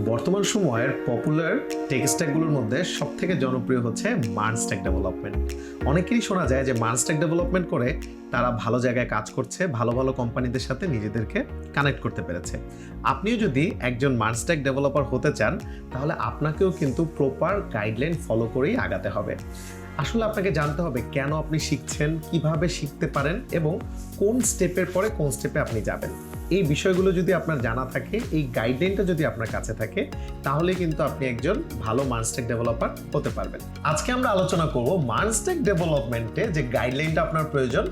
বর্তমান সময়ের popular take স্ট্যাকগুলোর মধ্যে সবথেকে জনপ্রিয় হচ্ছে MERN Stack Development। অনেকেরই শোনা যায় যে MERN Stack Development করে তারা ভালো জায়গায় কাজ করছে, ভালো ভালো কোম্পানিদের সাথে নিজেদেরকে কানেক্ট করতে পেরেছে। আপনিও যদি একজন MERN Stack ডেভেলপার হতে চান তাহলে আপনাকেও কিন্তু প্রপার গাইডলাইন ফলো করেই আগাতে হবে। আসলে আপনাকে জানতে হবে কেন আপনি শিখছেন, কিভাবে শিখতে পারেন এবং কোন স্টেপের পরে কোন স্টেপে আপনি যাবেন। এই বিষয়গুলো যদি আপনার জানা থাকে, এই গাইডলাইনটা যদি আপনার কাছে থাকে, তাহলে কিন্তু আপনি একজন ভালো MERN Stack ডেভেলপার হতে পারবেন। আজকে আমরা আলোচনা করব MERN Stack ডেভেলপমেন্টে যে গাইডলাইনটা আপনার প্রয়োজন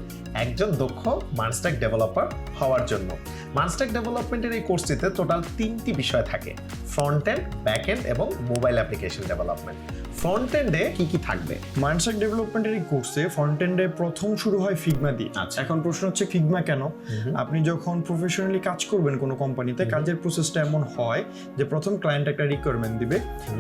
একজন দক্ষ MERN Stack ডেভেলপার হওয়ার জন্য। MERN Stack ডেভেলপমেন্টের এই কোর্সটিতে টোটাল 3টি বিষয় থাকে: ফ্রন্ট এন্ড, ব্যাক এন্ড এবং মোবাইল অ্যাপ্লিকেশন ডেভেলপমেন্ট। ফ্রন্ট এন্ডে কি থাকবে? MERN Stack ডেভেলপমেন্টের এই কোর্সে ফ্রন্ট এন্ডে প্রথম শুরু হয় ফিগমা দিয়ে। এখন প্রশ্ন হচ্ছে ফিগমা কেন? আপনি যখন প্রফেশনালি কাজ করবেন কোনো কোম্পানিতে, কাজের প্রসেসটা এমন হয় যে প্রথম ক্লায়েন্ট একটা রিকোয়ারমেন্ট দিবে,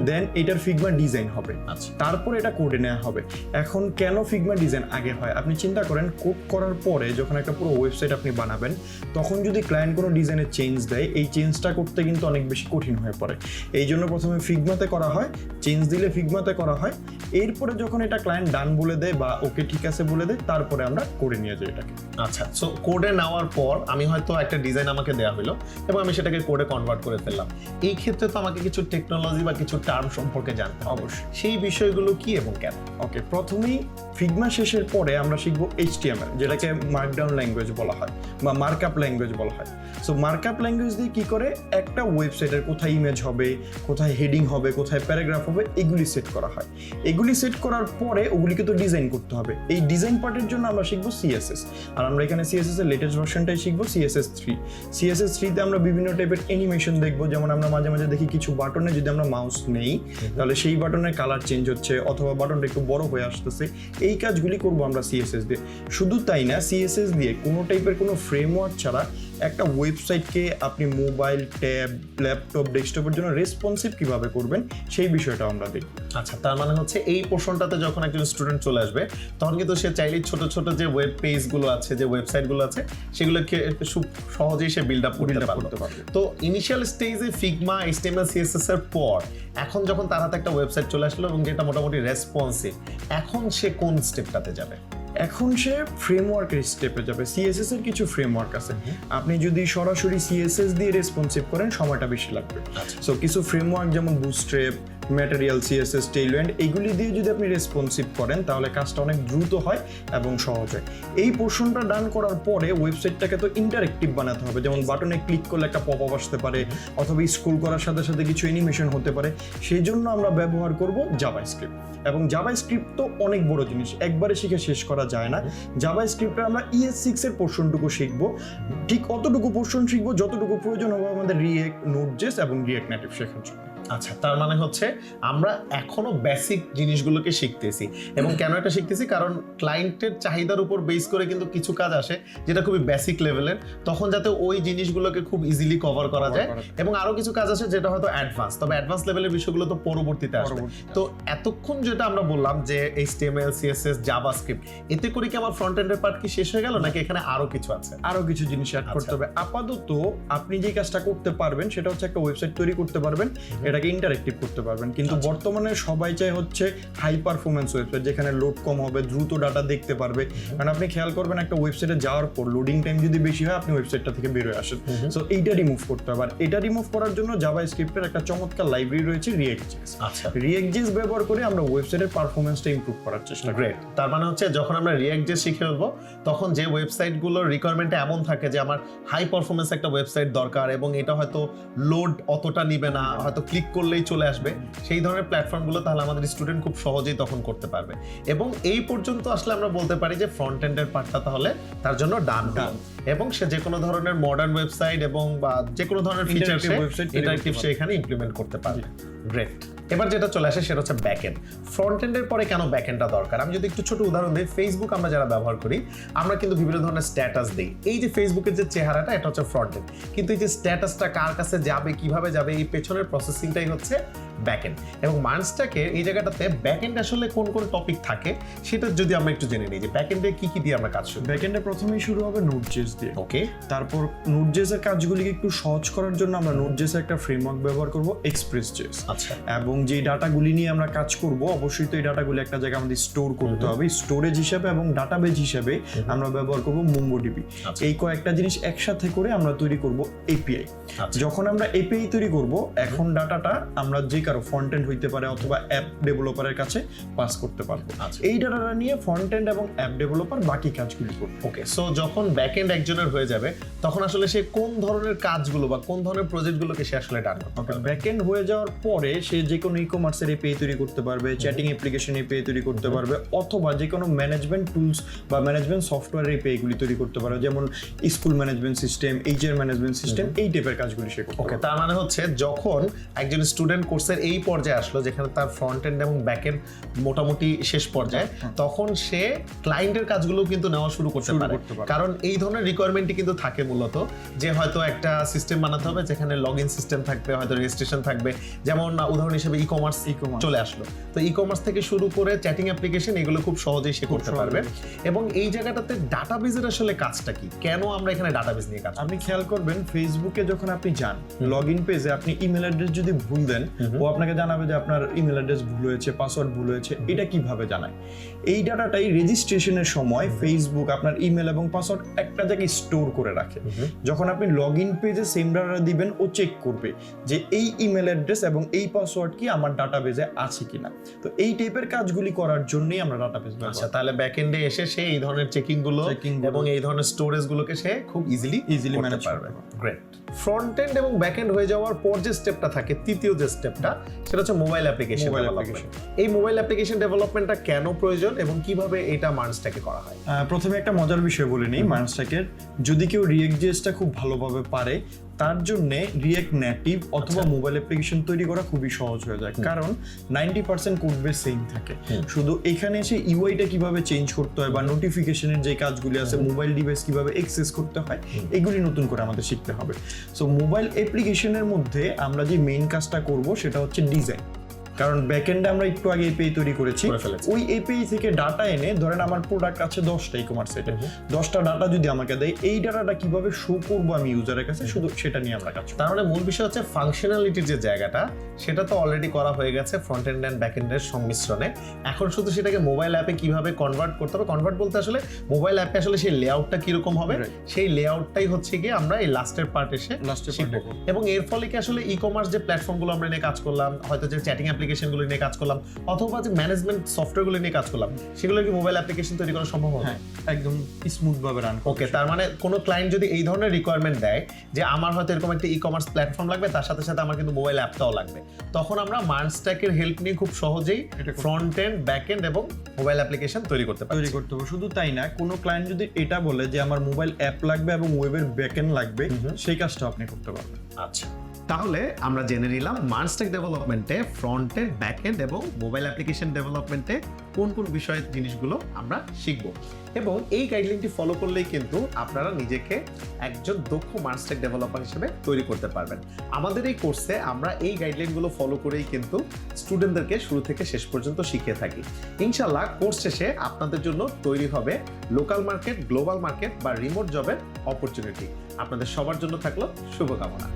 দেন এটার ফিগমা ডিজাইন হবে, তারপর এটা কোডে নেওয়া হবে। এখন কেন ফিগমা ডিজাইন আগে হয়? আপনি চিন্তা করেন, কোড করার পরে যখন একটা পুরো ওয়েবসাইট আপনি বানাবেন, তখন যদি ক্লায়েন্ট কোনো ডিজাইনের চেঞ্জ দেয়, এই চেঞ্জটা করতে কিন্তু অনেক বেশি কঠিন হয়ে পড়ে। এই জন্য প্রথমে ফিগমাতে করা হয়, চেঞ্জ দিলে ফিগমাতে করা হয়, এরপরে যখন এটা ক্লায়েন্ট ডান বলে দেয় বা ওকে ঠিক আছে বলে দেয়, তারপরে আমরা কোডে নিয়ে যাই এটাকে। আচ্ছা, সো কোডে নেওয়ার পর আমি হয়তো একটা ডিজাইন আমাকে দেওয়া হলো এবং আমি সেটাকে কোডে কনভার্ট করে ফেললাম। এই ক্ষেত্রে তো আমাকে কিছু টেকনোলজি বা কিছু টার্ম সম্পর্কে জানতে হবে। অবশ্যই। সেই বিষয়গুলো কি এবং কেন? ওকে, প্রথমেই ফিগমা শেষের পরে আমরা শিখবো HTML, যেটাকে মার্কডাউন ল্যাঙ্গুয়েজ বলা হয় বা মার্কআপ ল্যাঙ্গুয়েজ বলা হয়। সো মার্কআপ ল্যাঙ্গুয়েজ দিয়ে কি করে একটা ওয়েবসাইটের কোথায় ইমেজ হবে, কোথায় হেডিং হবে, কোথায় প্যারাগ্রাফ হবে, এগুলি সেট করা হয়। এগুলি সেট করার পরে ওগুলিকে তো ডিজাইন করতে হবে। এই ডিজাইন পার্টের জন্য আমরা শিখবো CSS, আর আমরা এখানে CSS এর লেটেস্ট ভার্সনটাই শিখবো, CSS3। CSS3 তে আমরা বিভিন্ন টাইপের অ্যানিমেশন দেখবো, যেমন আমরা মাঝে মাঝে দেখি কিছু বাটনে যদি আমরা মাউস নেই তাহলে সেই বাটনের কালার চেঞ্জ হচ্ছে অথবা বাটনটা একটু বড় হয়ে আসতেছে। এই কাজগুলি করবো আমরা CSS দিয়ে। শুধু তাই না, CSS দিয়ে কোনো টাইপের কোনো ফ্রেমওয়ার্ক ছাড়া একটা ওয়েবসাইটকে আপনি মোবাইল, ট্যাব, ল্যাপটপ, ডেস্কটপের জন্য রেসপন্সিভ কিভাবে করবেন সেই বিষয়টা আমরা দেখব। আচ্ছা, তার মানে হচ্ছে এই পোর্শনটাতে যখন একজন স্টুডেন্ট চলে আসবে তখন কিন্তু সে চাইলেই ছোট ছোট যে ওয়েব পেজগুলো আছে, যে ওয়েবসাইটগুলো আছে, সেগুলোকে খুব সহজেই সে বিল্ড আপ করতে পারবে। তো ইনিশিয়াল স্টেজে ফিগমা, HTML, CSS এর পর এখন যখন তার হাতে একটা ওয়েবসাইট চলে আসলো এবং যেটা মোটামুটি রেসপন্সিভ, এখন সে কোন স্টেপটাতে যাবে? এখন সে ফ্রেমওয়ার্কের স্টেপে যাবে। CSS এর কিছু ফ্রেমওয়ার্ক আছে, আপনি যদি সরাসরি CSS দিয়ে রেসপন্সিভ করেন সময়টা বেশি লাগবে। সো কিছু ফ্রেমওয়ার্ক যেমন বুটস্ট্র্যাপ, ম্যাটেরিয়াল, CSS, টেইলওয়েন্ড, এগুলি দিয়ে যদি আপনি রেসপন্সিভ করেন তাহলে কাজটা অনেক দ্রুত হয় এবং সহজ হয়। এই পোর্শনটা ডান করার পরে ওয়েবসাইটটাকে তো ইন্টারেক্টিভ বানাতে হবে, যেমন বাটনে ক্লিক করলে একটা পপ আপ আসতে পারে অথবা স্ক্রল করার সাথে সাথে কিছু অ্যানিমেশন হতে পারে। সেই জন্য আমরা ব্যবহার করব JavaScript। এবং JavaScript তো অনেক বড় জিনিস, একবারে শিখে শেষ করা যায় না। JavaScript আমরা ES6 এর পোর্শনটুকু শিখবো, ঠিক অতটুকু পোর্শন শিখবো যতটুকু প্রয়োজন হবে আমাদের React, Node.js এবং React Native শেখার জন্য। আচ্ছা, তার মানে হচ্ছে আমরা এখনো বেসিক জিনিসগুলোকে শিখতেছি। এবং কেন এটা শিখতেছি? কারণ ক্লায়েন্টের চাহিদার উপর বেস করে কিন্তু কিছু কাজ আসে যেটা খুবই বেসিক লেভেলের, তখন যাতে ওই জিনিসগুলোকে খুব ইজিলি কভার করা যায়। এবং আরো কিছু কাজ আছে যেটা হয়তো অ্যাডভান্স, তবে অ্যাডভান্স লেভেলের বিষয়গুলো তো পরবর্তীতে আসবে। তো এতক্ষণ যেটা আমরা বললাম যে HTML, CSS, JavaScript, এতে করে কি আমার ফ্রন্ট এন্ডের পার্ট কি শেষ হয়ে গেল নাকি এখানে আরো কিছু আছে? আরো কিছু জিনিস অ্যাড করতে হবে। আপাতত আপনি যে কাজটা করতে পারবেন সেটা হচ্ছে একটা ওয়েবসাইট তৈরি করতে পারবেন, এটাকে ইন্টারেক্টিভ করতে পারবেন। কিন্তু বর্তমানে সবাই চায় হচ্ছে হাই পারফরমেন্স ওয়েবসাইট, যেখানে লোড কম হবে, দ্রুত ডাটা দেখতে পারবে। কারণ আপনি খেয়াল করবেন একটা ওয়েবসাইটে যাওয়ার পর লোডিং টাইম যদি বেশি হয় আপনি ওয়েবসাইটটা থেকে বের হয়ে আসেন। সো এইটা রিমুভ করতে হবে। আর এটা রিমুভ করার জন্য JavaScript এর একটা চমৎকার লাইব্রেরি রয়েছে, React.js। আচ্ছা, React.js ব্যবহার করে আমরা ওয়েবসাইটের পারফরমেন্সটা ইমপ্রুভ করার চেষ্টা করি। গ্রেট। তার মানে হচ্ছে যখন আমরা React.js শিখে ফেলবো তখন যে ওয়েবসাইটগুলোর রিকোয়ারমেন্টটা এমন থাকে যে আমার হাই পারফরমেন্স একটা ওয়েবসাইট দরকার এবং এটা হয়তো লোড অতটা নিবে না, হয়তো ক্লিক করলেই চলে আসবে, সেই ধরনের প্ল্যাটফর্মগুলো তাহলে আমাদের স্টুডেন্ট খুব সহজেই তখন করতে পারবে। এবং এই পর্যন্ত আসলে আমরা বলতে পারি যে ফ্রন্ট এন্ডের পার্টটা তাহলে তার জন্য ডান এবং সে যে কোনো ধরনের মডার্ন ওয়েবসাইট এবং বা যে কোনো ধরনের ফিচার ইন্টারেক্টিভ সে এখানে ইমপ্লিমেন্ট করতে পারবে। গ্রেট। এবার যেটা চলে আসে সেটা হচ্ছে ব্যাক এন্ড। ফ্রন্ট এন্ডের পরে কেন ব্যাক এন্ডটা দরকার? আমি যদি একটু ছোট উদাহরণ দিই, ফেসবুক আমরা যারা ব্যবহার করি আমরা কিন্তু বিভিন্ন ধরনের স্ট্যাটাস দিই। এই যে ফেসবুকের যে চেহারাটা, এটা হচ্ছে ফ্রন্ট এন্ড। কিন্তু এই যে স্ট্যাটাসটা কার কাছে যাবে, কিভাবে যাবে, এই পেছনের প্রসেসিংটাই হচ্ছে ব্যাকএন্ড। এবং MERN স্ট্যাকের এই জায়গাটাতে ব্যাকএন্ড আসলে কোন কোন টপিক থাকে সেটা যদি আমরা একটু জেনে নিই, যে ব্যাকএন্ডে কি কি দিয়ে আমরা কাজ শুরু। ব্যাকএন্ডে প্রথমেই শুরু হবে নোড.জেএস দিয়ে। ওকে, তারপর নোড.জেএস এর কাজগুলিকে একটু সহজ করার জন্য আমরা নোড.জেএস এর একটা ফ্রেমওয়ার্ক ব্যবহার করব, এক্সপ্রেস.জেএস। আচ্ছা, এবং যে ডাটাগুলি নিয়ে আমরা কাজ করব অবশ্যই তো এই ডাটাগুলি একটা জায়গায় আমাদের স্টোর করতে হবে। স্টোরেজ হিসাবে এবং ডাটাবেজ হিসাবে আমরা ব্যবহার করব MongoDB। এই কয়েকটা জিনিস একসাথে করে আমরা তৈরি করব এপিআই। যখন আমরা এপিআই তৈরি করব, এখন ডাটাটা আমরা যে কারো ফ্রন্ট এন্ড হইতে পারে অথবা অ্যাপ ডেভেলপারের কাছে পাস করতে পারবো। এই ডাটাটা নিয়ে ফ্রন্ট এন্ড এবং অ্যাপ ডেভেলপার বাকি কাজগুলি করবে। ওকে, সো যখন ব্যাকএন্ড একজনের হয়ে যাবে তখন আসলে সে কোন ধরনের কাজগুলো বা কোন ধরনের প্রজেক্টগুলোকে সে আসলে ডান করতে পারবে? ব্যাকএন্ড হয়ে যাওয়ার পরে সে যে কোনো ই-কমার্সের এপিআই তৈরি করতে পারবে, চ্যাটিং অ্যাপ্লিকেশন এপিআই তৈরি করতে পারবে, অথবা যে কোনো ম্যানেজমেন্ট টুলস বা ম্যানেজমেন্ট সফটওয়্যার এপিআই গুলি তৈরি করতে পারবে, যেমন school management system, HR management system, এই টাইপের কাজগুলি সে করতে পারবে। ওকে, তার মানে হচ্ছে যখন একজন স্টুডেন্ট কোর্সের এই পর্যায়ে আসলো যেখানে তার ফ্রন্ট এন্ড এবং ব্যাক এন্ড মোটামুটি শেষ পর্যায়ে, তখন সে ক্লায়েন্টের কাজগুলো কিন্তু নেওয়া শুরু করতে পারে। কারণ এই ধরনের রিকোয়ারমেন্টই কিন্তু থাকে মূলত, যে হয়তো একটা সিস্টেম বানাতে হবে যেখানে লগ ইন সিস্টেম থাকবে, হয়তো রেজিস্ট্রেশন থাকবে। যেমন উদাহরণ হিসেবে ই কমার্স চলে আসলো, তো ই কমার্স থেকে শুরু করে চ্যাটিং অ্যাপ্লিকেশন এগুলো খুব সহজেই সে করতে পারবে। এবং এই জায়গাটাতে ডাটাবেজের আসলে কাজটা কি, কেন আমরা এখানে ডাটাবেজ নিয়ে কাজ? আপনি খেয়াল করবেন ফেসবুকে যখন আপনি যান লগ ইন পেজে, আপনি ইমেল অ্যাড্রেস যদি ভুল দেন, ও আপনাকে জানাবে যে আপনার ইমেল অ্যাড্রেস ভুল হয়েছে, পাসওয়ার্ড ভুল হয়েছে। এটা কিভাবে জানায়? এই ডাটাটাই রেজিস্ট্রেশনের সময় ফেসবুক আপনার ইমেল এবং পাসওয়ার্ড একটা জায়গায় স্টোর করে রাখে। যখন আপনি লগ ইন পেজে সেম ডাটা দিবেন, ও চেক করবে যে এই ইমেল অ্যাড্রেস এবং এই পাসওয়ার্ড কি আমার ডাটাবেজে আছে কিনা। তো এই টাইপের কাজগুলি করার জন্যই আমরা ডাটাবেজ ব্যবহার করি। আচ্ছা, তাহলে ব্যাকএন্ডে এসে সে এই ধরনের চেকিং গুলো এবং এই ধরনের স্টোরেজ গুলোকে সে খুব ইজিলি ম্যানেজ পারবে। গ্রেট। ফ্রন্ট এন্ড এবং ব্যাক এন্ড হয়ে যাওয়ার পর যে স্টেপটা থাকে, তৃতীয় যে স্টেপটা, সেটা হচ্ছে মোবাইল অ্যাপ্লিকেশন ডেভেলপমেন্ট। এই মোবাইল অ্যাপ্লিকেশন ডেভেলপমেন্টটা কেন প্রয়োজন এবং কিভাবে এটা MERN স্ট্যাকে করা হয়? প্রথমে একটা মজার বিষয় বলে নিই MERN স্ট্যাকের। যদি কেউ রিয়েক্ট.জেএসটা খুব ভালোভাবে পারে, তার জন্য রিয়েক্ট নেটিভ অথবা মোবাইল অ্যাপ্লিকেশন তৈরি করা খুবই সহজ হয়ে যায়, কারণ 90% কোড বেস সেম থাকে। শুধু এখানে এসে ইউআইটা কিভাবে চেঞ্জ করতে হয় বা নোটিফিকেশনের যে কাজগুলি আছে, মোবাইল ডিভাইস কিভাবে অ্যাক্সেস করতে হয়, এগুলি নতুন করে আমাদের শিখতে হবে। সো মোবাইল অ্যাপ্লিকেশনের মধ্যে আমরা যে মেইন কাজটা করব সেটা হচ্ছে ডিজাইন। কারণ ব্যাকএন্ডে আমরা একটু আগে এপিআই তৈরি করেছি, ওই এপিআই থেকে ডাটা এনে, ধরেন আমার প্রোডাক্ট আছে 10টা ই-কমার্স সাইটে, 10টা ডাটা যদি আমাকে দেয়, এই ডাটাটা কিভাবে শো করবো আমি ইউজারের কাছে, শুধু সেটা নিয়ে আমরা কাজ করি। তার মানে মূল বিষয় হচ্ছে ফাংশনালিটির যে জায়গাটা, সেটা তো অলরেডি করা হয়ে গেছে ফ্রন্ট এন্ড এন্ড ব্যাক এন্ডের সংমিশ্রণে। এখন শুধু সেটাকে মোবাইল অ্যাপে কিভাবে কনভার্ট করতে হবে, কনভার্ট বলতে আসলে মোবাইল অ্যাপে আসলে সেই লেআউটটা কিরকম হবে, সেই লেআউটটাই হচ্ছে গিয়ে আমরা এই লাস্টের পার্ট এসে শিখবো। এবং এর ফলে কি আসলে ই কমার্স যে প্ল্যাটফর্মগুলো আমরা নিয়ে কাজ করলাম, হয়তো যে চ্যাটিং অ্যাপ্লিকেশনগুলো নিয়ে কাজ করলাম, অথবা যে ম্যানেজমেন্ট সফটওয়্যারগুলো নিয়ে কাজ করলাম, সেগুলো কি মোবাইল অ্যাপ্লিকেশন তৈরি করা সম্ভব হবে? একদম স্মুথ ভাবে রান। ওকে, তার মানে কোনো ক্লায়েন্ট যদি এই ধরনের রিকোয়ারমেন্ট দেয় যে আমার হয়তো এরকম একটা ই কমার্স প্ল্যাটফর্ম লাগবে, তার সাথে সাথে আমার কিন্তু মোবাইল অ্যাপটাও লাগবে, তখন আমরা MERN স্ট্যাকের হেল্প নিয়ে খুব সহজেই ফ্রন্ট এন্ড ব্যাক এন্ড এবং মোবাইল অ্যাপ্লিকেশন তৈরি করতে পারি। শুধু তাই না, কোনো ক্লায়েন্ট যদি এটা বলে যে আমার মোবাইল অ্যাপ লাগবে এবং ওয়েবের ব্যাক এন্ড লাগবে, সেই কাজটা আপনি করতে পারবেন। আচ্ছা, তাহলে আমরা জেনে নিলাম MERN স্ট্যাক ডেভেলপমেন্টে ফ্রন্ট এন্ড ব্যাক এন্ড এবং মোবাইল অ্যাপ্লিকেশন ডেভেলপমেন্টে কোন কোন বিষয়ের জিনিসগুলো আমরা শিখব। এবং এই গাইডলাইনটি ফলো করলেই কিন্তু আপনারা নিজেকে একজন দক্ষ MERN স্ট্যাক ডেভেলপার হিসেবে তৈরি করতে পারবেন। আমাদের এই কোর্সে আমরা এই গাইডলাইনগুলো ফলো করেই কিন্তু স্টুডেন্টদেরকে শুরু থেকে শেষ পর্যন্ত শিখিয়ে থাকি। ইনশাআল্লাহ কোর্স শেষে আপনাদের জন্য তৈরি হবে লোকাল মার্কেট, গ্লোবাল মার্কেট বা রিমোট জবের অপরচুনিটি। আপনাদের সবার জন্য থাকলো শুভকামনা।